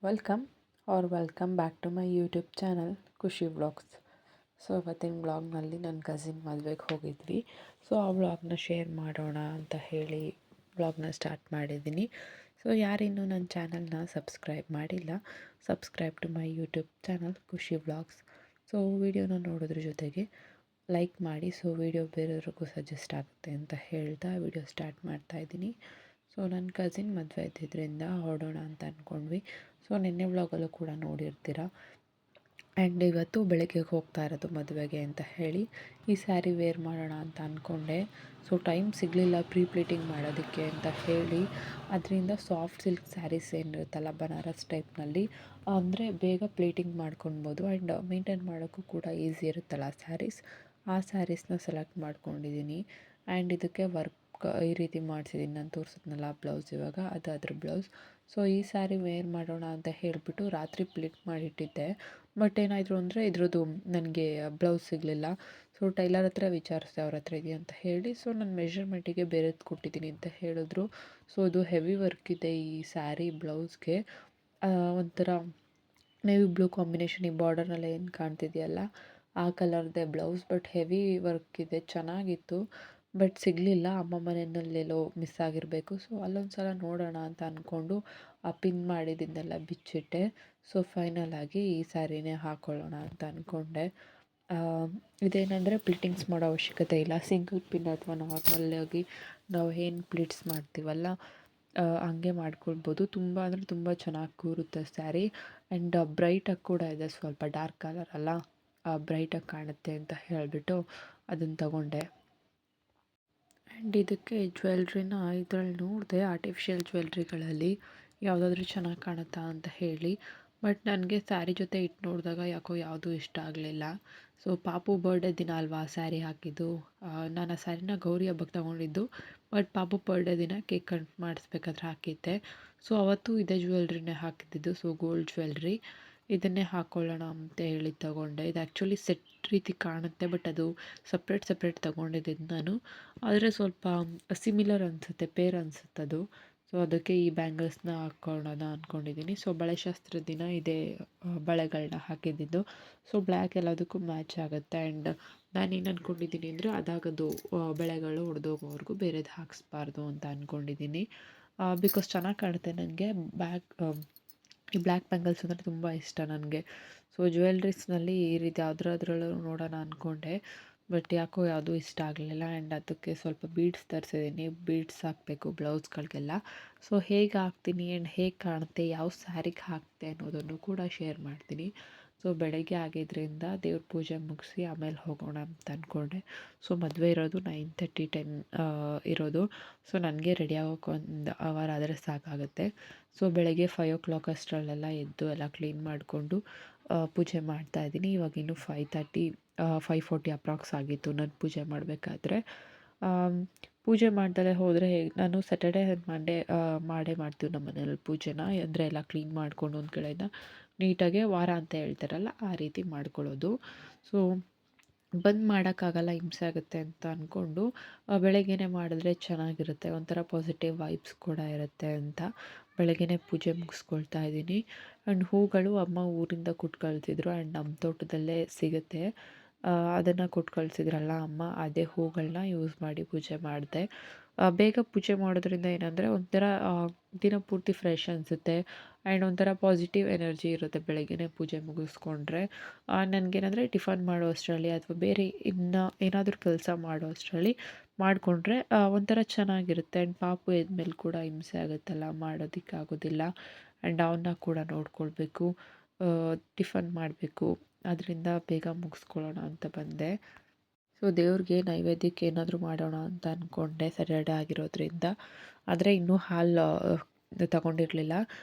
Welcome welcome back to my YouTube channel Khushi vlogs. So ಇವತ್ತಿನ ವ್ಲಾಗ್ನಲ್ಲಿ ನನ್ನ ಕಸಿನ್ ಮದುವೆಗೆ ಹೋಗಿದ್ವಿ. ಸೊ ಆ ವ್ಲಾಗ್ನ ಶೇರ್ ಮಾಡೋಣ ಅಂತ ಹೇಳಿ ವ್ಲಾಗ್ನ ಸ್ಟಾರ್ಟ್ ಮಾಡಿದ್ದೀನಿ. ಸೊ ಯಾರಿನ್ನೂ ನನ್ನ ಚಾನಲ್ನ ಸಬ್ಸ್ಕ್ರೈಬ್ ಮಾಡಿಲ್ಲ, subscribe to my YouTube channel Khushi vlogs. So ವಿಡಿಯೋನ ನೋಡೋದ್ರ ಜೊತೆಗೆ ಲೈಕ್ ಮಾಡಿ, ಸೊ ವಿಡಿಯೋ ಬೇರೆಯವ್ರಿಗೂ ಸಜೆಸ್ಟ್ ಆಗುತ್ತೆ ಅಂತ ಹೇಳ್ತಾ ವಿಡಿಯೋ ಸ್ಟಾರ್ಟ್ ಮಾಡ್ತಾಯಿದ್ದೀನಿ. ಸೊ ನನ್ನ ಕಸಿನ್ ಮದುವೆ ಇದ್ದಿದ್ದರಿಂದ ಹೊರಡೋಣ ಅಂತ ಅಂದ್ಕೊಂಡ್ವಿ. ಸೊ ನಿನ್ನೆ ವ್ಲಾಗಲ್ಲೂ ಕೂಡ ನೋಡಿರ್ತೀರ. ಆ್ಯಂಡ್ ಇವತ್ತು ಬೆಳಗ್ಗೆ ಹೋಗ್ತಾ ಇರೋದು ಮದುವೆಗೆ ಅಂತ ಹೇಳಿ ಈ ಸ್ಯಾರಿ ವೇರ್ ಮಾಡೋಣ ಅಂತ ಅಂದ್ಕೊಂಡೆ. ಸೊ ಟೈಮ್ ಸಿಗಲಿಲ್ಲ ಪ್ರೀ ಪ್ಲೀಟಿಂಗ್ ಮಾಡೋದಕ್ಕೆ ಅಂತ ಹೇಳಿ. ಅದರಿಂದ ಸಾಫ್ಟ್ ಸಿಲ್ಕ್ ಸ್ಯಾರೀಸ್ ಏನಿರುತ್ತಲ್ಲ ಬನಾರಸ್ ಟೈಪ್ನಲ್ಲಿ, ಅಂದರೆ ಬೇಗ ಪ್ಲೀಟಿಂಗ್ ಮಾಡ್ಕೊಳ್ಬೋದು ಆ್ಯಂಡ್ ಮೇಂಟೈನ್ ಮಾಡೋಕ್ಕೂ ಕೂಡ ಈಸಿ ಇರುತ್ತಲ್ಲ ಸ್ಯಾರೀಸ್. ಆ ಸ್ಯಾರೀಸ್ನ ಸೆಲೆಕ್ಟ್ ಮಾಡ್ಕೊಂಡಿದ್ದೀನಿ. ಆ್ಯಂಡ್ ಇದಕ್ಕೆ ವರ್ಕ್ ಈ ರೀತಿ ಮಾಡಿಸಿದ್ದೀನಿ. ನಾನು ತೋರಿಸಿದ್ನಲ್ಲ ಬ್ಲೌಸ್, ಇವಾಗ ಅದು ಅದ್ರ ಬ್ಲೌಸ್. ಸೊ ಈ ಸ್ಯಾರಿ ವೇರ್ ಮಾಡೋಣ ಅಂತ ಹೇಳಿಬಿಟ್ಟು ರಾತ್ರಿ ಪ್ಲೀಟ್ ಮಾಡಿಟ್ಟಿದ್ದೆ. ಬಟ್ ಏನಾಯಿತು ಅಂದರೆ ಇದ್ರದ್ದು ನನಗೆ ಬ್ಲೌಸ್ ಸಿಗಲಿಲ್ಲ. ಸೊ ಟೈಲರ್ ಹತ್ರ ವಿಚಾರಿಸಿದೆ, ಅವ್ರ ಹತ್ರ ಇದೆಯಾ ಅಂತ ಹೇಳಿ. ಸೊ ನನ್ನ ಮೆಷರ್ಮೆಂಟಿಗೆ ಬೇರೆದು ಕೊಟ್ಟಿದ್ದೀನಿ ಅಂತ ಹೇಳಿದ್ರು. ಸೊ ಇದು ಹೆವಿ ವರ್ಕ್ ಇದೆ ಈ ಸ್ಯಾರಿ ಬ್ಲೌಸ್ಗೆ. ಒಂಥರ ನೇವಿ ಬ್ಲೂ ಕಾಂಬಿನೇಷನ್, ಈ ಬಾರ್ಡರ್ನೆಲ್ಲ ಏನು ಕಾಣ್ತಿದೆಯಲ್ಲ ಆ ಕಲರ್ದೇ ಬ್ಲೌಸ್. ಬಟ್ ಹೆವಿ ವರ್ಕ್ ಇದೆ, ಚೆನ್ನಾಗಿತ್ತು. ಬಟ್ ಸಿಗಲಿಲ್ಲ, ಅಮ್ಮ ಮನೆಯಲ್ಲೆಲ್ಲೋ ಮಿಸ್ ಆಗಿರಬೇಕು. ಸೊ ಅಲ್ಲೊಂದು ಸಲ ನೋಡೋಣ ಅಂತ ಅಂದ್ಕೊಂಡು ಆ ಪಿನ್ ಮಾಡಿದ್ದನ್ನೆಲ್ಲ ಬಿಚ್ಚಿಟ್ಟೆ. ಸೊ ಫೈನಲ್ ಆಗಿ ಈ ಸ್ಯಾರಿನೇ ಹಾಕ್ಕೊಳ್ಳೋಣ ಅಂತ ಅಂದ್ಕೊಂಡೆ. ಇದೇನೆಂದರೆ ಪ್ಲಿಟ್ಟಿಂಗ್ಸ್ ಮಾಡೋ ಅವಶ್ಯಕತೆ ಇಲ್ಲ. ಸಿಂಗಲ್ ಪಿನ್ ಅಥವಾ ನಾರ್ಮಲ್ಲಾಗಿ ನಾವು ಏನು ಪ್ಲಿಟ್ಸ್ ಮಾಡ್ತೀವಲ್ಲ ಹಂಗೆ ಮಾಡ್ಕೊಳ್ಬೋದು. ತುಂಬ ಅಂದರೆ ತುಂಬ ಚೆನ್ನಾಗಿ ಕೂರುತ್ತೆ ಸ್ಯಾರಿ. ಆ್ಯಂಡ್ ಬ್ರೈಟಾಗಿ ಕೂಡ ಇದೆ, ಸ್ವಲ್ಪ ಡಾರ್ಕ್ ಕಲರ್ ಅಲ್ಲ, ಬ್ರೈಟಾಗಿ ಕಾಣುತ್ತೆ ಅಂತ ಹೇಳಿಬಿಟ್ಟು ಅದನ್ನು ತಗೊಂಡೆ. ಆ್ಯಂಡ್ ಇದಕ್ಕೆ ಜ್ಯುವೆಲ್ರಿನ ಇದರಲ್ಲಿ ನೋಡಿದೆ, ಆರ್ಟಿಫಿಷಿಯಲ್ ಜ್ಯುವೆಲ್ರಿಗಳಲ್ಲಿ ಯಾವುದಾದ್ರೂ ಚೆನ್ನಾಗಿ ಕಾಣುತ್ತಾ ಅಂತ ಹೇಳಿ. ಬಟ್ ನನಗೆ ಸ್ಯಾರಿ ಜೊತೆ ಇಟ್ಟು ನೋಡಿದಾಗ ಯಾಕೋ ಯಾವುದೂ ಇಷ್ಟ ಆಗಲಿಲ್ಲ. ಸೊ ಪಾಪು ಬರ್ಡೇ ದಿನ ಅಲ್ವಾ ಸ್ಯಾರಿ ಹಾಕಿದ್ದು. ನಾನು ಆ ಸ್ಯಾರಿನ ಗೌರಿ ಹಬ್ಬಕ್ಕೆ ತೊಗೊಂಡಿದ್ದು. ಬಟ್ ಪಾಪು ಬರ್ಡೇ ದಿನ ಕೇಕ್ ಕಟ್ ಮಾಡಿಸ್ಬೇಕಾದ್ರೆ ಹಾಕಿದ್ದೆ. ಸೊ ಅವತ್ತು ಇದೇ ಜ್ಯುವೆಲ್ರಿನೇ ಹಾಕಿದ್ದಿದ್ದು. ಸೊ ಗೋಲ್ಡ್ ಜ್ಯುವೆಲ್ರಿ ಇದನ್ನೇ ಹಾಕ್ಕೊಳ್ಳೋಣ ಅಂತ ಹೇಳಿ ತಗೊಂಡೆ. ಇದು ಆ್ಯಕ್ಚುಲಿ ಸೆಟ್ ರೀತಿ ಕಾಣುತ್ತೆ, ಬಟ್ ಅದು ಸಪ್ರೇಟ್ ತೊಗೊಂಡಿದ್ದು ನಾನು. ಆದರೆ ಸ್ವಲ್ಪ ಸಿಮಿಲರ್ ಅನಿಸುತ್ತೆ, ಪೇರ್ ಅನಿಸುತ್ತೆ ಅದು. ಸೊ ಅದಕ್ಕೆ ಈ ಬ್ಯಾಂಗಲ್ಸ್ನ ಹಾಕ್ಕೊಳ್ಳೋಣ ಅಂದ್ಕೊಂಡಿದ್ದೀನಿ. ಸೊ ಬಳೆಶಾಸ್ತ್ರದ ದಿನ ಇದೇ ಬಳೆಗಳನ್ನ ಹಾಕಿದ್ದಿದ್ದು. ಸೊ ಬ್ಲ್ಯಾಕ್ ಎಲ್ಲದಕ್ಕೂ ಮ್ಯಾಚ್ ಆಗುತ್ತೆ. ಆ್ಯಂಡ್ ನಾನೇನು ಅಂದ್ಕೊಂಡಿದ್ದೀನಿ ಅಂದರೆ ಅದಾಗದು ಬಳೆಗಳು ಒಡೆದೋಗೋವರೆಗೂ ಬೇರೆದು ಹಾಕಿಸ್ಬಾರ್ದು ಅಂತ ಅಂದ್ಕೊಂಡಿದ್ದೀನಿ. ಬಿಕಾಸ್ ಚೆನ್ನಾಗಿ ಕಾಣುತ್ತೆ. ನನಗೆ ಈ ಬ್ಲ್ಯಾಕ್ ಬ್ಯಾಂಗಲ್ಸ್ ಅಂದರೆ ತುಂಬ ಇಷ್ಟ ನನಗೆ. ಸೊ ಜ್ಯುವೆಲ್ರೀಸ್ನಲ್ಲಿ ಈ ರೀತಿ ಯಾವುದ್ರಲ್ಲೂ ನೋಡೋಣ ಅಂದ್ಕೊಂಡೆ. ಬಟ್ ಯಾಕೋ ಯಾವುದೂ ಇಷ್ಟ ಆಗಲಿಲ್ಲ. ಆ್ಯಂಡ್ ಅದಕ್ಕೆ ಸ್ವಲ್ಪ ಬೀಡ್ಸ್ ತರಿಸಿದ್ದೀನಿ. ಬೀಡ್ಸ್ ಹಾಕಬೇಕು ಬ್ಲೌಸ್ಗಳಿಗೆಲ್ಲ. ಸೊ ಹೇಗೆ ಹಾಕ್ತೀನಿ ಆ್ಯಂಡ್ ಹೇಗೆ ಕಾಣುತ್ತೆ, ಯಾವ ಸ್ಯಾರಿಗೆ ಹಾಕ್ತೆ ಅನ್ನೋದನ್ನು ಕೂಡ ಶೇರ್ ಮಾಡ್ತೀನಿ. ಸೊ ಬೆಳಗ್ಗೆ ಆಗಿದ್ದರಿಂದ ದೇವ್ರ ಪೂಜೆ ಮುಗಿಸಿ ಆಮೇಲೆ ಹೋಗೋಣ ಅಂತ ಅಂದ್ಕೊಂಡೆ. ಸೊ ಮದುವೆ ಇರೋದು 9:30 ಟೈಮ್ ಇರೋದು. ಸೊ ನನಗೆ ರೆಡಿ ಆಗೋಕ್ಕೆ 1 ಅವರ್ ಆದರೆ ಸಾಕಾಗುತ್ತೆ. ಸೊ ಬೆಳಗ್ಗೆ 5 ಅಷ್ಟರಲ್ಲೆಲ್ಲ ಎದ್ದು ಎಲ್ಲ ಕ್ಲೀನ್ ಮಾಡಿಕೊಂಡು ಪೂಜೆ ಮಾಡ್ತಾಯಿದ್ದೀನಿ. ಇವಾಗ ಇನ್ನೂ 5:30 5:40 ಅಪ್ರಾಕ್ಸ್ ಆಗಿತ್ತು ನಾನು ಪೂಜೆ ಮಾಡಬೇಕಾದ್ರೆ. ಪೂಜೆ ಮಾಡ್ದಲೇ ಹೋದರೆ ನಾನು ಸ್ಯಾಟರ್ಡೆ ಮಂಡೇ ಮಾಡೇ ಮಾಡ್ತೀವಿ ನಮ್ಮ ಮನೇಲಿ ಪೂಜೆನ. ಅಂದರೆ ಎಲ್ಲ ಕ್ಲೀನ್ ಮಾಡ್ಕೊಂಡು ಒಂದು ಕಡೆಯಿಂದ ನೀಟಾಗೆ ವಾರ ಅಂತ ಹೇಳ್ತಾರಲ್ಲ ಆ ರೀತಿ ಮಾಡ್ಕೊಳ್ಳೋದು. ಸೊ ಬಂದು ಮಾಡೋಕ್ಕಾಗಲ್ಲ, ಹಿಂಸೆ ಆಗುತ್ತೆ ಅಂತ ಅಂದ್ಕೊಂಡು ಬೆಳಗ್ಗೆನೇ ಮಾಡಿದ್ರೆ ಚೆನ್ನಾಗಿರುತ್ತೆ, ಒಂಥರ ಪಾಸಿಟಿವ್ ವೈಬ್ಸ್ ಕೂಡ ಇರುತ್ತೆ ಅಂತ ಬೆಳಗ್ಗೆನೇ ಪೂಜೆ ಮುಗಿಸ್ಕೊಳ್ತಾ ಇದ್ದೀನಿ. ಆ್ಯಂಡ್ ಹೂಗಳು ಅಮ್ಮ ಊರಿಂದ ಕೊಟ್ಟು ಕಳಿಸಿದ್ರು. ಆ್ಯಂಡ್ ನಮ್ಮ ತೋಟದಲ್ಲೇ ಸಿಗುತ್ತೆ, ಅದನ್ನು ಕೊಟ್ಟು ಕಳಿಸಿದ್ರಲ್ಲ ಅಮ್ಮ, ಅದೇ ಹೂಗಳನ್ನ ಯೂಸ್ ಮಾಡಿ ಪೂಜೆ ಮಾಡಿದೆ. ಬೇಗ ಪೂಜೆ ಮಾಡೋದ್ರಿಂದ ಏನಂದರೆ ಒಂಥರ ದಿನಪೂರ್ತಿ ಫ್ರೆಶ್ ಅನಿಸುತ್ತೆ. ಆ್ಯಂಡ್ ಒಂಥರ ಪಾಸಿಟಿವ್ ಎನರ್ಜಿ ಇರುತ್ತೆ ಬೆಳಗ್ಗೆನೇ ಪೂಜೆ ಮುಗಿಸ್ಕೊಂಡ್ರೆ. ನನಗೇನಂದರೆ ಟಿಫನ್ ಮಾಡೋ ಅಷ್ಟರಲ್ಲಿ ಅಥವಾ ಬೇರೆ ಇನ್ನು ಏನಾದರೂ ಕೆಲಸ ಮಾಡೋ ಅಷ್ಟರಲ್ಲಿ ಮಾಡಿಕೊಂಡ್ರೆ ಒಂಥರ ಚೆನ್ನಾಗಿರುತ್ತೆ. ಆ್ಯಂಡ್ ಪಾಪು ಎದ್ಮೇಲೆ ಕೂಡ ಹಿಂಸೆ ಆಗುತ್ತಲ್ಲ, ಮಾಡೋದಕ್ಕಾಗೋದಿಲ್ಲ. ಆ್ಯಂಡ್ ಅವನ್ನ ಕೂಡ ನೋಡ್ಕೊಳ್ಬೇಕು, ಟಿಫನ್ ಮಾಡಬೇಕು. ಅದರಿಂದ ಬೇಗ ಮುಗಿಸ್ಕೊಳ್ಳೋಣ ಅಂತ ಬಂದೆ. ಸೊ ದೇವ್ರಿಗೆ ನೈವೇದ್ಯಕ್ಕೆ ಏನಾದರೂ ಮಾಡೋಣ ಅಂತ ಅಂದ್ಕೊಂಡೆ ಸ್ಯಾಟರ್ಡೆ ಆಗಿರೋದ್ರಿಂದ. ಆದರೆ ಇನ್ನೂ ಹಾಲು ತಗೊಂಡಿರಲಿಲ್ಲ,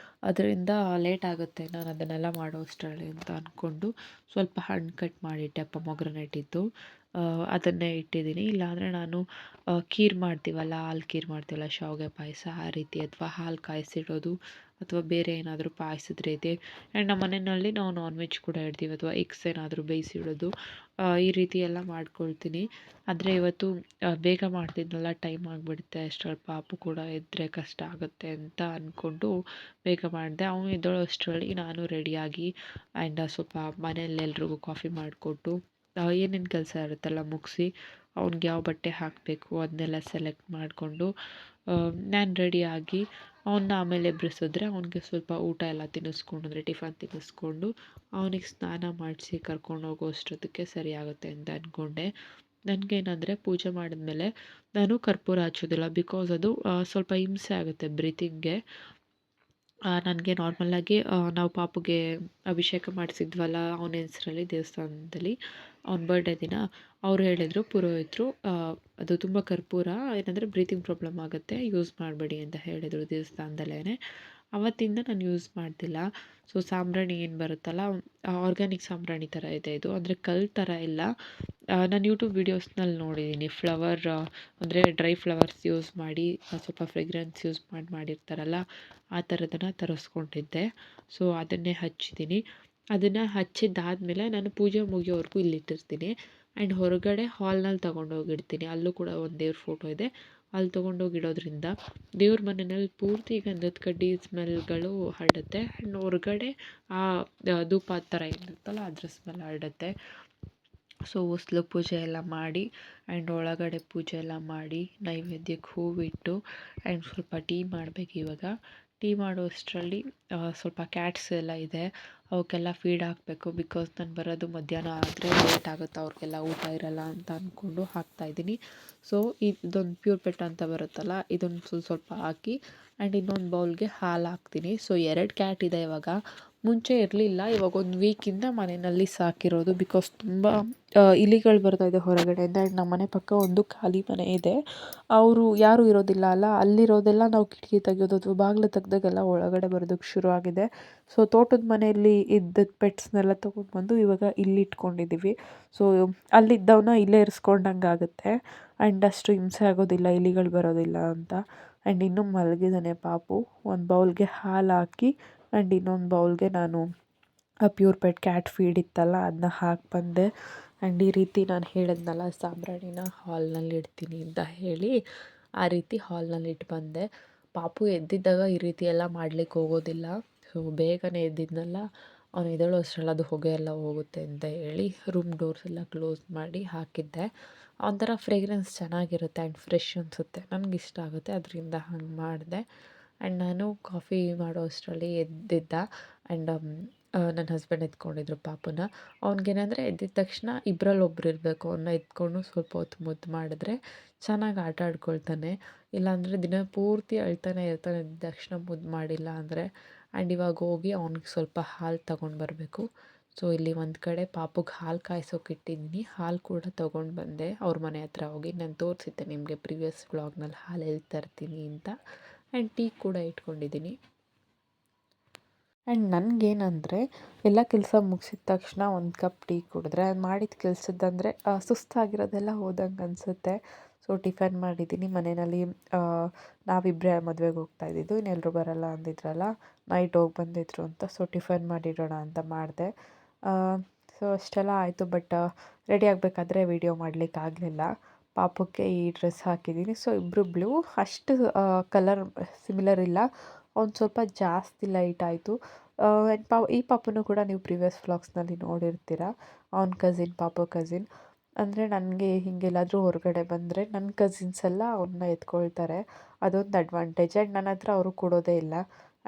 ಅದರಿಂದ ಲೇಟ್ ಆಗುತ್ತೆ ನಾನು ಅದನ್ನೆಲ್ಲ ಮಾಡೋ ಅಷ್ಟರಲ್ಲಿ ಅಂತ ಅಂದ್ಕೊಂಡು ಸ್ವಲ್ಪ ಹಣ್ಣು ಕಟ್ ಮಾಡಿಟ್ಟೆ, ಪೊಮೊಗ್ರನೇಟ್ ಇದ್ದು. ಅದನ್ನೇ ಇಟ್ಟಿದ್ದೀನಿ. ಇಲ್ಲಾಂದರೆ ನಾನು ಖೀರ್ ಮಾಡ್ತೀವಲ್ಲ, ಹಾಲು ಖೀರ್ ಮಾಡ್ತೀವಲ್ಲ, ಶಾವಿಗೆ ಪಾಯಸ ಆ ರೀತಿ, ಅಥವಾ ಹಾಲು ಕಾಯಿಸಿಡೋದು, ಅಥವಾ ಬೇರೆ ಏನಾದರೂ ಪಾಯಸದ ರೀತಿ. ಆ್ಯಂಡ್ ನಮ್ಮ ಮನೆಯಲ್ಲಿ ನಾವು ನಾನ್ ವೆಜ್ ಕೂಡ ಇಡ್ತೀವಿ, ಅಥವಾ ಎಗ್ಸ್ ಏನಾದರೂ ಬೇಯಿಸಿಡೋದು, ಈ ರೀತಿ ಎಲ್ಲ ಮಾಡ್ಕೊಳ್ತೀನಿ. ಆದರೆ ಇವತ್ತು ಬೇಗ ಮಾಡ್ತಿದ್ನಲ್ಲ, ಟೈಮ್ ಆಗಿಬಿಡುತ್ತೆ, ಅಷ್ಟರಲ್ಲಿ ಪಾಪು ಕೂಡ ಇದ್ದರೆ ಕಷ್ಟ ಆಗುತ್ತೆ ಅಂತ ಅಂದ್ಕೊಂಡು ಬೇಗ ಮಾಡಿದೆ. ಅವನು ಎದ್ದೇಳೋ ಅಷ್ಟರಲ್ಲಿ ನಾನು ರೆಡಿಯಾಗಿ ಆ್ಯಂಡ್ ಸ್ವಲ್ಪ ಮನೆಯಲ್ಲಿ ಎಲ್ರಿಗೂ ಕಾಫಿ ಮಾಡಿಕೊಟ್ಟು ಏನೇನು ಕೆಲಸ ಇರುತ್ತಲ್ಲ ಮುಗಿಸಿ, ಅವ್ನಿಗೆ ಯಾವ ಬಟ್ಟೆ ಹಾಕಬೇಕು ಅದನ್ನೆಲ್ಲ ಸೆಲೆಕ್ಟ್ ಮಾಡಿಕೊಂಡು ನಾನು ರೆಡಿಯಾಗಿ ಅವನ್ನ ಆಮೇಲೆ ಎಬ್ಬಿಸಿದ್ರೆ ಅವನಿಗೆ ಸ್ವಲ್ಪ ಊಟ ಎಲ್ಲ ತಿನ್ನಿಸ್ಕೊಂಡು, ಅಂದರೆ ಟಿಫನ್ ತಿನ್ನಿಸ್ಕೊಂಡು ಅವನಿಗೆ ಸ್ನಾನ ಮಾಡಿಸಿ ಕರ್ಕೊಂಡು ಹೋಗೋ ಅಷ್ಟೊತ್ತಿಗೆ ಸರಿ ಆಗುತ್ತೆ ಅಂತ ಅಂದ್ಕೊಂಡೆ. ನನಗೇನಂದರೆ ಪೂಜೆ ಮಾಡಿದ್ಮೇಲೆ ನಾನು ಕರ್ಪೂರ ಹಚ್ಚೋದಿಲ್ಲ, ಬಿಕಾಸ್ ಅದು ಸ್ವಲ್ಪ ಹಿಂಸೆ ಆಗುತ್ತೆ ಬ್ರೀತಿಂಗ್ಗೆ. ನನಗೆ ನಾರ್ಮಲಾಗಿ ನಾವು ಪಾಪುಗೆ ಅಭಿಷೇಕ ಮಾಡಿಸಿದ್ವಲ್ಲ ಅವನ ಹೆಸರಲ್ಲಿ ದೇವಸ್ಥಾನದಲ್ಲಿ, ಅವ್ನ ಬರ್ಡೇ ದಿನ ಅವ್ರು ಹೇಳಿದರು ಪುರೋಹಿತರು, ಅದು ತುಂಬ ಕರ್ಪೂರ ಏನಂದರೆ ಬ್ರೀತಿಂಗ್ ಪ್ರಾಬ್ಲಮ್ ಆಗುತ್ತೆ, ಯೂಸ್ ಮಾಡಬೇಡಿ ಅಂತ ಹೇಳಿದರು ದೇವಸ್ಥಾನದಲ್ಲೇ. ಆವತ್ತಿಂದ ನಾನು ಯೂಸ್ ಮಾಡ್ತಿಲ್ಲ. ಸೊ ಸಾಂಬ್ರಾಣಿ ಏನು ಬರುತ್ತಲ್ಲ, ಆರ್ಗ್ಯಾನಿಕ್ ಸಾಂಬ್ರಾಣಿ ಥರ ಇದೆ ಇದು, ಅಂದರೆ ಕಲ್ಲು ಥರ ಇಲ್ಲ. ನಾನು ಯೂಟ್ಯೂಬ್ ವೀಡಿಯೋಸ್ನಲ್ಲಿ ನೋಡಿದ್ದೀನಿ, ಫ್ಲವರ್ ಅಂದರೆ ಡ್ರೈ ಫ್ಲವರ್ಸ್ ಯೂಸ್ ಮಾಡಿ ಸ್ವಲ್ಪ ಫ್ರೆಗ್ರೆನ್ಸ್ ಯೂಸ್ ಮಾಡಿರ್ತಾರಲ್ಲ, ಆ ಥರದನ್ನು ತರಿಸ್ಕೊಂಡಿದ್ದೆ. ಸೊ ಅದನ್ನೇ ಹಚ್ಚಿದ್ದೀನಿ. ಅದನ್ನು ಹಚ್ಚಿದ್ದಾದಮೇಲೆ ನಾನು ಪೂಜೆ ಮುಗಿಯೋವರೆಗೂ ಇಲ್ಲಿಟ್ಟಿರ್ತೀನಿ. ಆ್ಯಂಡ್ ಹೊರಗಡೆ ಹಾಲ್ನಲ್ಲಿ ತೊಗೊಂಡೋಗಿಡ್ತೀನಿ, ಅಲ್ಲೂ ಕೂಡ ಒಂದು ದೇವ್ರ ಫೋಟೋ ಇದೆ, ಅಲ್ಲಿ ತೊಗೊಂಡೋಗಿ ಇಡೋದ್ರಿಂದ ದೇವ್ರ ಮನೆಯಲ್ಲಿ ಪೂರ್ತಿ ಗಂಧದ ಕಡ್ಡಿ ಸ್ಮೆಲ್ಗಳು ಹರಡುತ್ತೆ. ಆ್ಯಂಡ್ ಹೊರಗಡೆ ಆ ಧೂಪ ಥರ ಏನಿರುತ್ತಲ್ಲ ಅದ್ರ ಸ್ಮೆಲ್ ಹರಡುತ್ತೆ. ಸೊ ಹೊಸ್ಲು ಪೂಜೆ ಎಲ್ಲ ಮಾಡಿ ಆ್ಯಂಡ್ ಒಳಗಡೆ ಪೂಜೆ ಎಲ್ಲ ಮಾಡಿ ನೈವೇದ್ಯಕ್ಕೆ ಹೂವಿಟ್ಟು ಆ್ಯಂಡ್ ಸ್ವಲ್ಪ ಟೀ ಮಾಡಬೇಕು ಇವಾಗ. ಟೀ ಮಾಡೋ ಅಷ್ಟರಲ್ಲಿ ಸ್ವಲ್ಪ ಕ್ಯಾಟ್ಸ್ ಎಲ್ಲ ಇದೆ, ಅವಕ್ಕೆಲ್ಲ ಫೀಡ್ ಹಾಕಬೇಕು. ಬಿಕಾಸ್ ನಾನು ಬರೋದು ಮಧ್ಯಾಹ್ನ ಆದರೆ ಲೇಟ್ ಆಗುತ್ತೆ, ಅವ್ರಿಗೆಲ್ಲ ಊಟ ಇರಲ್ಲ ಅಂತ ಅಂದ್ಕೊಂಡು ಹಾಕ್ತಾಯಿದ್ದೀನಿ. ಸೊ ಇದೊಂದು ಪ್ಯೂರ್ ಪೆಟ್ ಅಂತ ಬರುತ್ತಲ್ಲ, ಇದೊಂದು ಸ್ವಲ್ಪ ಹಾಕಿ ಆ್ಯಂಡ್ ಇನ್ನೊಂದು ಬೌಲ್ಗೆ ಹಾಲು ಹಾಕ್ತೀನಿ. ಸೊ 2 ಕ್ಯಾಟ್ ಇದೆ ಇವಾಗ, ಮುಂಚೆ ಇರಲಿಲ್ಲ, ಇವಾಗ ಒಂದು ವೀಕಿಂದ ಮನೆಯಲ್ಲಿ ಸಾಕಿರೋದು. ಬಿಕಾಸ್ ತುಂಬ ಇಲಿಗಳು ಬರ್ತಾಯಿದೆ ಹೊರಗಡೆಯಿಂದ. ಆ್ಯಂಡ್ ನಮ್ಮ ಮನೆ ಪಕ್ಕ ಒಂದು ಖಾಲಿ ಮನೆ ಇದೆ, ಅವರು ಯಾರೂ ಇರೋದಿಲ್ಲ ಅಲ್ಲ, ಅಲ್ಲಿರೋದೆಲ್ಲ ನಾವು ಕಿಟಕಿ ತೆಗೆಯೋದು ಅಥವಾ ಬಾಗಿಲು ತೆಗ್ದಾಗೆಲ್ಲ ಒಳಗಡೆ ಬರೋದಕ್ಕೆ ಶುರು ಆಗಿದೆ. ಸೊ ತೋಟದ ಮನೆಯಲ್ಲಿ ಇದ್ದ ಪೆಟ್ಸ್ನೆಲ್ಲ ತೊಗೊಂಡ್ಬಂದು ಇವಾಗ ಇಲ್ಲಿ ಇಟ್ಕೊಂಡಿದ್ದೀವಿ. ಸೊ ಅಲ್ಲಿದ್ದವನ್ನ ಇಲ್ಲೇ ಇರಿಸ್ಕೊಂಡಂಗೆ ಆಗುತ್ತೆ, ಆ್ಯಂಡ್ ಅಷ್ಟು ಹಿಂಸೆ ಆಗೋದಿಲ್ಲ, ಇಲಿಗಳು ಬರೋದಿಲ್ಲ ಅಂತ. ಆ್ಯಂಡ್ ಇನ್ನೂ ಮಲಗಿದ್ದಾನೆ ಪಾಪು. ಒಂದು ಬೌಲ್ಗೆ ಹಾಲು ಹಾಕಿ ಆ್ಯಂಡ್ ಇನ್ನೊಂದು ಬೌಲ್ಗೆ ನಾನು ಪ್ಯೂರ್ ಪೆಟ್ ಕ್ಯಾಟ್ ಫೀಡ್ ಇತ್ತಲ್ಲ ಅದನ್ನ ಹಾಕಿ ಬಂದೆ. ಆ್ಯಂಡ್ ಈ ರೀತಿ ನಾನು ಹೇಳಿದ್ನಲ್ಲ ಸಾಂಬ್ರಾಣಿನ ಹಾಲ್ನಲ್ಲಿ ಇಡ್ತೀನಿ ಅಂತ ಹೇಳಿ, ಆ ರೀತಿ ಹಾಲ್ನಲ್ಲಿ ಇಟ್ಟು ಬಂದೆ. ಪಾಪು ಎದ್ದಿದ್ದಾಗ ಈ ರೀತಿ ಎಲ್ಲ ಮಾಡ್ಲಿಕ್ಕೆ ಹೋಗೋದಿಲ್ಲ. ಸೊ ಬೇಗನೆ ಎದ್ದಿದ್ನಲ್ಲ, ಅವನು ಎದ್ದೇಳೋ ಅಷ್ಟರಲ್ಲಿ ಅದು ಹೊಗೆ ಎಲ್ಲ ಹೋಗುತ್ತೆ ಅಂತ ಹೇಳಿ ರೂಮ್ ಡೋರ್ಸ್ ಎಲ್ಲ ಕ್ಲೋಸ್ ಮಾಡಿ ಹಾಕಿದ್ದೆ. ಒಂಥರ ಫ್ರೇಗ್ರೆನ್ಸ್ ಚೆನ್ನಾಗಿರುತ್ತೆ ಆ್ಯಂಡ್ ಫ್ರೆಶ್ ಅನಿಸುತ್ತೆ, ನನಗಿಷ್ಟ ಆಗುತ್ತೆ, ಅದರಿಂದ ಹಂಗೆ ಮಾಡಿದೆ. ಆ್ಯಂಡ್ ನಾನು ಕಾಫಿ ಮಾಡೋ ಅಷ್ಟರಲ್ಲಿ ಎದ್ದಿದ್ದ. ಆ್ಯಂಡ್ ನನ್ನ ಹಸ್ಬೆಂಡ್ ಎತ್ಕೊಂಡಿದ್ರು ಪಾಪುನ. ಅವ್ನಿಗೇನಂದರೆ ಎದ್ದಿದ ತಕ್ಷಣ ಇಬ್ಬರಲ್ಲಿ ಒಬ್ರು ಇರಬೇಕು, ಅವನ್ನ ಎತ್ಕೊಂಡು ಸ್ವಲ್ಪ ಹೊತ್ತು ಮುದ್ದು ಮಾಡಿದ್ರೆ ಚೆನ್ನಾಗಿ ಆಟ ಆಡ್ಕೊಳ್ತಾನೆ. ಇಲ್ಲಾಂದರೆ ದಿನ ಪೂರ್ತಿ ಅಳ್ತಾನೆ ಇರ್ತಾನೆ ಎದ್ದ ತಕ್ಷಣ ಮುದ್ದು ಮಾಡಿಲ್ಲ ಅಂದರೆ. ಆ್ಯಂಡ್ ಇವಾಗ ಹೋಗಿ ಅವ್ನಿಗೆ ಸ್ವಲ್ಪ ಹಾಲು ತಗೊಂಡು ಬರಬೇಕು. ಸೊ ಇಲ್ಲಿ ಒಂದು ಕಡೆ ಪಾಪುಗೆ ಹಾಲು ಕಾಯಿಸೋಕೆ ಇಟ್ಟಿದ್ದೀನಿ, ಹಾಲು ಕೂಡ ತೊಗೊಂಡು ಬಂದೆ ಅವ್ರ ಮನೆ ಹತ್ರ ಹೋಗಿ. ನಾನು ತೋರಿಸಿದ್ದೆ ನಿಮಗೆ ಪ್ರಿವಿಯಸ್ ವ್ಲಾಗ್ನಲ್ಲಿ ಹಾಲು ಎಲ್ಲಿ ತರ್ತೀನಿ ಅಂತ. ಆ್ಯಂಡ್ ಟೀ ಕೂಡ ಇಟ್ಕೊಂಡಿದ್ದೀನಿ. ಆ್ಯಂಡ್ ನನಗೇನಂದರೆ ಎಲ್ಲ ಕೆಲಸ ಮುಗಿಸಿದ ತಕ್ಷಣ ಒಂದು ಕಪ್ ಟೀ ಕುಡಿದ್ರೆ ಮಾಡಿದ ಕೆಲಸದಂದರೆ ಸುಸ್ತಾಗಿರೋದೆಲ್ಲ ಹೋದಂಗೆ ಅನಿಸುತ್ತೆ. ಸೊ ಟಿಫನ್ ಮಾಡಿದ್ದೀನಿ ಮನೆಯಲ್ಲಿ. ನಾವಿಬ್ಬರೇ ಮದುವೆಗೆ ಹೋಗ್ತಾ ಇದ್ದಿದ್ದು, ಇನ್ನೆಲ್ಲರೂ ಬರೋಲ್ಲ ಅಂದಿದ್ರಲ್ಲ, ನೈಟ್ ಹೋಗಿ ಬಂದಿದ್ರು ಅಂತ. ಸೊ ಟಿಫನ್ ಮಾಡಿಡೋಣ ಅಂತ ಮಾಡಿದೆ. ಸೊ ಅಷ್ಟೆಲ್ಲ ಆಯಿತು, ಬಟ್ ರೆಡಿ ಆಗಬೇಕಾದ್ರೆ ವೀಡಿಯೋ ಮಾಡಲಿಕ್ಕಾಗಲಿಲ್ಲ. ಪಾಪುಕ್ಕೆ ಈ ಡ್ರೆಸ್ ಹಾಕಿದ್ದೀನಿ. ಸೊ ಇಬ್ಬರು ಬ್ಲೂ, ಅಷ್ಟು ಕಲರ್ ಸಿಮಿಲರ್ ಇಲ್ಲ, ಒಂದು ಸ್ವಲ್ಪ ಜಾಸ್ತಿ ಲೈಟ್ ಆಯಿತು. ಈ ಪಾಪುನೂ ಕೂಡ ನೀವು ಪ್ರೀವಿಯಸ್ ವ್ಲಾಗ್ಸ್ನಲ್ಲಿ ನೋಡಿರ್ತೀರ, ಅವ್ನ ಕಸಿನ್, ಪಾಪು ಕಸಿನ್. ಅಂದರೆ ನನಗೆ ಹೀಗೆಲ್ಲಾದರೂ ಹೊರಗಡೆ ಬಂದರೆ ನನ್ನ ಕಸಿನ್ಸ್ ಎಲ್ಲ ಅವನ್ನ ಎತ್ಕೊಳ್ತಾರೆ, ಅದೊಂದು ಅಡ್ವಾಂಟೇಜ್. ಆ್ಯಂಡ್ ನನ್ನ ಹತ್ರ ಅವರು ಕೊಡೋದೇ ಇಲ್ಲ.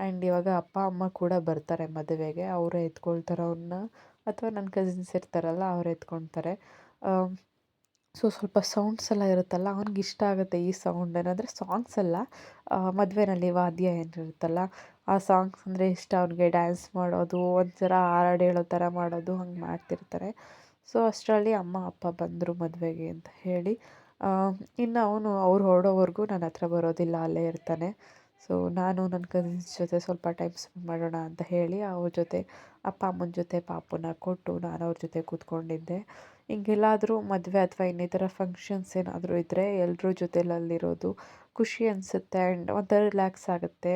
ಆ್ಯಂಡ್ ಇವಾಗ ಅಪ್ಪ ಅಮ್ಮ ಕೂಡ ಬರ್ತಾರೆ ಮದುವೆಗೆ, ಅವರೇ ಎತ್ಕೊಳ್ತಾರೆ ಅವನ್ನ, ಅಥವಾ ನನ್ನ ಕಸಿನ್ಸ್ ಇರ್ತಾರಲ್ಲ ಅವರೇ ಎತ್ಕೊಳ್ತಾರೆ. ಸೊ ಸ್ವಲ್ಪ ಸೌಂಡ್ಸ್ ಎಲ್ಲ ಇರುತ್ತಲ್ಲ, ಅವ್ನಿಗೆ ಇಷ್ಟ ಆಗುತ್ತೆ ಈ ಸೌಂಡ್. ಏನಂದರೆ ಸಾಂಗ್ಸ್ ಅಲ್ಲ, ಮದುವೆನಲ್ಲಿ ವಾದ್ಯ ಏನಿರುತ್ತಲ್ಲ ಆ ಸಾಂಗ್ಸ್ ಅಂದರೆ ಇಷ್ಟ ಅವ್ನಿಗೆ. ಡ್ಯಾನ್ಸ್ ಮಾಡೋದು, ಒಂಥರ ಹಾಡು ಹೇಳೋ ಥರ ಮಾಡೋದು, ಹಂಗೆ ಮಾಡ್ತಿರ್ತಾರೆ. ಸೊ ಅಷ್ಟರಲ್ಲಿ ಅಮ್ಮ ಅಪ್ಪ ಬಂದರು ಮದುವೆಗೆ ಅಂತ ಹೇಳಿ. ಇನ್ನು ಅವ್ರು ಹೊರಡೋವರೆಗೂ ನನ್ನ ಹತ್ರ ಬರೋದಿಲ್ಲ, ಅಲ್ಲೇ ಇರ್ತಾನೆ. ಸೊ ನಾನು ನನ್ನ ಕಸಿನ್ಸ್ ಜೊತೆ ಸ್ವಲ್ಪ ಟೈಮ್ ಸ್ಪೆಂಡ್ ಮಾಡೋಣ ಅಂತ ಹೇಳಿ ಅವ್ರ ಜೊತೆ, ಅಪ್ಪ ಅಮ್ಮನ ಜೊತೆ ಪಾಪುನ ಕೊಟ್ಟು ನಾನು ಅವ್ರ ಜೊತೆ ಕೂತ್ಕೊಂಡಿದ್ದೆ. ಹಿಂಗೆಲ್ಲಾದರೂ ಮದುವೆ ಅಥವಾ ಇನ್ನಿತರ ಫಂಕ್ಷನ್ಸ್ ಏನಾದರೂ ಇದ್ದರೆ ಎಲ್ಲರ ಜೊತೆಲಲ್ಲಿರೋದು ಖುಷಿ ಅನಿಸುತ್ತೆ ಆ್ಯಂಡ್ ಒಂಥರ ರಿಲ್ಯಾಕ್ಸ್ ಆಗುತ್ತೆ.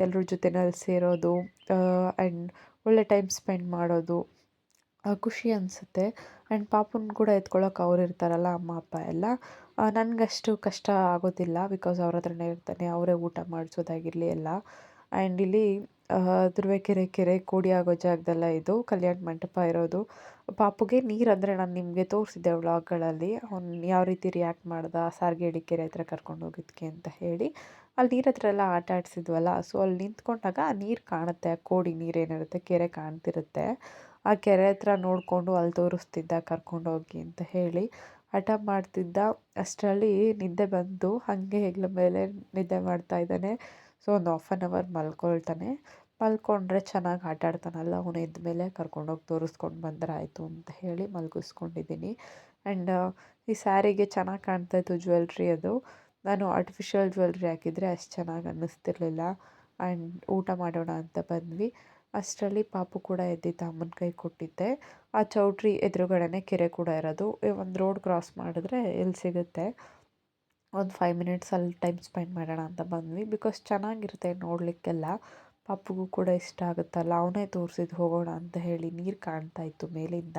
ಎಲ್ಲರ ಜೊತೆನಲ್ಲಿ ಸೇರೋದು ಆ್ಯಂಡ್ ಒಳ್ಳೆ ಟೈಮ್ ಸ್ಪೆಂಡ್ ಮಾಡೋದು ಖುಷಿ ಅನಿಸುತ್ತೆ. ಆ್ಯಂಡ್ ಪಾಪುನ ಕೂಡ ಎತ್ಕೊಳ್ಳೋಕೆ ಅವ್ರು ಇರ್ತಾರಲ್ಲ ಅಮ್ಮ ಅಪ್ಪ ಎಲ್ಲ. ನನಗಷ್ಟು ಕಷ್ಟ ಆಗೋದಿಲ್ಲ ಬಿಕಾಸ್ ಅವ್ರ ಹತ್ರನೇ ಇರ್ತಾನೆ, ಅವರೇ ಊಟ ಮಾಡಿಸೋದಾಗಿರಲಿ ಎಲ್ಲ. ಆ್ಯಂಡ್ ಇಲ್ಲಿ ತುರುವೇಕೆರೆ ಕೆರೆ ಕೋಡಿ ಆಗೋ ಜಾಗದಲ್ಲ ಇದು ಕಲ್ಯಾಣ ಮಂಟಪ ಇರೋದು. ಪಾಪುಗೆ ನೀರಂದರೆ ನಾನು ನಿಮಗೆ ತೋರಿಸಿದ್ದೆ ವ್ಲಾಗ್ಗಳಲ್ಲಿ ಅವ್ನು ಯಾವ ರೀತಿ ರಿಯಾಕ್ಟ್ ಮಾಡ್ದ ಸಾರಿಗೆಹಳ್ಳಿ ಕೆರೆ ಹತ್ರ ಕರ್ಕೊಂಡು ಹೋಗಿದ್ದಕ್ಕೆ ಅಂತ ಹೇಳಿ. ಅಲ್ಲಿ ನೀರ ಹತ್ರ ಎಲ್ಲ ಆಟ ಆಡಿಸಿದ್ವಲ್ಲ, ಸೊ ಅಲ್ಲಿ ನಿಂತ್ಕೊಂಡಾಗ ಆ ನೀರು ಕಾಣುತ್ತೆ, ಆ ಕೋಡಿ ನೀರೇನಿರುತ್ತೆ ಕೆರೆ ಕಾಣ್ತಿರುತ್ತೆ. ಆ ಕೆರೆ ಹತ್ರ ನೋಡಿಕೊಂಡು ಅಲ್ಲಿ ತೋರಿಸ್ತಿದ್ದ ಕರ್ಕೊಂಡೋಗಿ ಅಂತ ಹೇಳಿ ಹಠ ಮಾಡ್ತಿದ್ದ. ಅಷ್ಟರಲ್ಲಿ ನಿದ್ದೆ ಬಂದು ಹಾಗೆ ಹೆಗ್ಲ ಮೇಲೆ ನಿದ್ದೆ ಮಾಡ್ತಾ ಇದ್ದಾನೆ. ಸೊ ಒಂದು ಹಾಫ್ ಆನ್ ಅವರ್ ಮಲ್ಕೊಳ್ತಾನೆ. ಮಲ್ಕೊಂಡ್ರೆ ಚೆನ್ನಾಗಿ ಆಟ ಆಡ್ತಾನಲ್ಲ, ಅವನು ಎದ್ದ ಮೇಲೆ ಕರ್ಕೊಂಡೋಗಿ ತೋರಿಸ್ಕೊಂಡು ಬಂದರೆ ಆಯಿತು ಅಂತ ಹೇಳಿ ಮಲಗಿಸ್ಕೊಂಡಿದ್ದೀನಿ. ಆ್ಯಂಡ್ ಈ ಸ್ಯಾರಿಗೆ ಚೆನ್ನಾಗಿ ಕಾಣ್ತಾಯಿತ್ತು ಜ್ಯುವೆಲ್ರಿ ಅದು. ನಾನು ಆರ್ಟಿಫಿಷಿಯಲ್ ಜ್ಯುವೆಲ್ರಿ ಹಾಕಿದರೆ ಅಷ್ಟು ಚೆನ್ನಾಗಿ ಅನ್ನಿಸ್ತಿರ್ಲಿಲ್ಲ. ಆ್ಯಂಡ್ ಊಟ ಮಾಡೋಣ ಅಂತ ಬಂದ್ವಿ. ಅಷ್ಟರಲ್ಲಿ ಪಾಪು ಕೂಡ ಎದ್ದಿದ್ದ, ಅಮ್ಮನ ಕೈ ಕೊಟ್ಟಿದ್ದೆ. ಆ ಚೌಟ್ರಿ ಎದುರುಗಡೆನೇ ಕೆರೆ ಕೂಡ ಇರೋದು. ಒಂದು ರೋಡ್ ಕ್ರಾಸ್ ಮಾಡಿದ್ರೆ ಇಲ್ಲಿ ಸಿಗುತ್ತೆ. ಒಂದು 5 ಮಿನಿಟ್ಸ್ ಅಲ್ಲಿ ಟೈಮ್ ಸ್ಪೆಂಡ್ ಮಾಡೋಣ ಅಂತ ಬಂದ್ವಿ. ಬಿಕಾಸ್ ಚೆನ್ನಾಗಿರುತ್ತೆ ನೋಡಲಿಕ್ಕೆಲ್ಲ, ಪಾಪುಗೂ ಕೂಡ ಇಷ್ಟ ಆಗುತ್ತಲ್ಲ. ಅವನೇ ತೋರಿಸಿದ್ದು ಹೋಗೋಣ ಅಂತ ಹೇಳಿ, ನೀರು ಕಾಣ್ತಾ ಇತ್ತು ಮೇಲಿಂದ.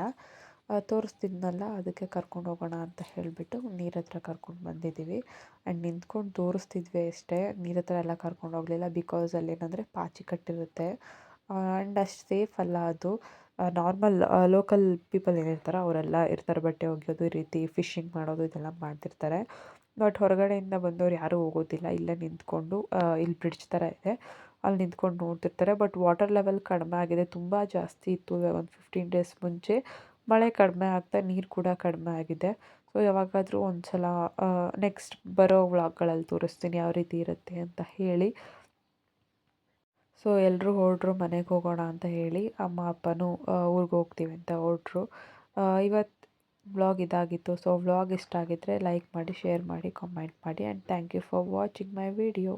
ತೋರಿಸ್ತಿದ್ನಲ್ಲ ಅದಕ್ಕೆ ಕರ್ಕೊಂಡು ಹೋಗೋಣ ಅಂತ ಹೇಳಿಬಿಟ್ಟು ನೀರ ಹತ್ರ ಕರ್ಕೊಂಡು ಬಂದಿದ್ದೀವಿ. ಆ್ಯಂಡ್ ನಿಂತ್ಕೊಂಡು ತೋರಿಸ್ತಿದ್ವಿ ಅಷ್ಟೇ, ನೀರ ಹತ್ರ ಎಲ್ಲ ಕರ್ಕೊಂಡು ಹೋಗಲಿಲ್ಲ. ಬಿಕಾಸ್ ಅಲ್ಲೇನಂದರೆ ಪಾಚಿ ಕಟ್ಟಿರುತ್ತೆ ಆ್ಯಂಡ್ ಅಷ್ಟು ಸೇಫ್ ಅಲ್ಲ ಅದು. ನಾರ್ಮಲ್ ಲೋಕಲ್ ಪೀಪಲ್ ಏನಿರ್ತಾರೋ ಅವರೆಲ್ಲ ಇರ್ತಾರೆ, ಬಟ್ಟೆ ಒಗೆಯೋದು, ಈ ರೀತಿ ಫಿಶಿಂಗ್ ಮಾಡೋದು ಇದೆಲ್ಲ ಮಾಡ್ತಿರ್ತಾರೆ. ಬಟ್ ಹೊರಗಡೆಯಿಂದ ಬಂದವ್ರು ಯಾರೂ ಹೋಗೋದಿಲ್ಲ. ಇಲ್ಲೇ ನಿಂತ್ಕೊಂಡು ಇಲ್ಲಿ ಬ್ರಿಡ್ಜ್ ಥರ ಇದೆ, ಅಲ್ಲಿ ನಿಂತ್ಕೊಂಡು ನೋಡ್ತಿರ್ತಾರೆ. ಬಟ್ ವಾಟರ್ ಲೆವೆಲ್ ಕಡಿಮೆ ಆಗಿದೆ, ತುಂಬ ಜಾಸ್ತಿ ಇತ್ತು ಒಂದು 15 ಡೇಸ್ ಮುಂಚೆ. ಮಳೆ ಕಡಿಮೆ ಆಗ್ತಾ ನೀರು ಕೂಡ ಕಡಿಮೆ ಆಗಿದೆ. ಸೊ ಯಾವಾಗಾದರೂ ಒಂದು ಸಲ ನೆಕ್ಸ್ಟ್ ಬರೋ ವ್ಲಾಗ್ಗಳಲ್ಲಿ ತೋರಿಸ್ತೀನಿ ಯಾವ ರೀತಿ ಇರುತ್ತೆ ಅಂತ ಹೇಳಿ. ಸೊ ಎಲ್ಲರೂ ಹೊರಡ್ರು, ಮನೆಗೆ ಹೋಗೋಣ ಅಂತ ಹೇಳಿ. ಅಮ್ಮ ಅಪ್ಪನೂ ಊರಿಗೆ ಹೋಗ್ತೀವಿ ಅಂತ ಹೊರಟ್ರು. ಇವತ್ತು ವ್ಲಾಗ್ ಇದಾಗಿತ್ತು. ಸೊ ವ್ಲಾಗ್ ಇಷ್ಟ ಆಗಿದ್ದರೆ ಲೈಕ್ ಮಾಡಿ, ಶೇರ್ ಮಾಡಿ, ಕಾಮೆಂಟ್ ಮಾಡಿ. And thank you for watching my video.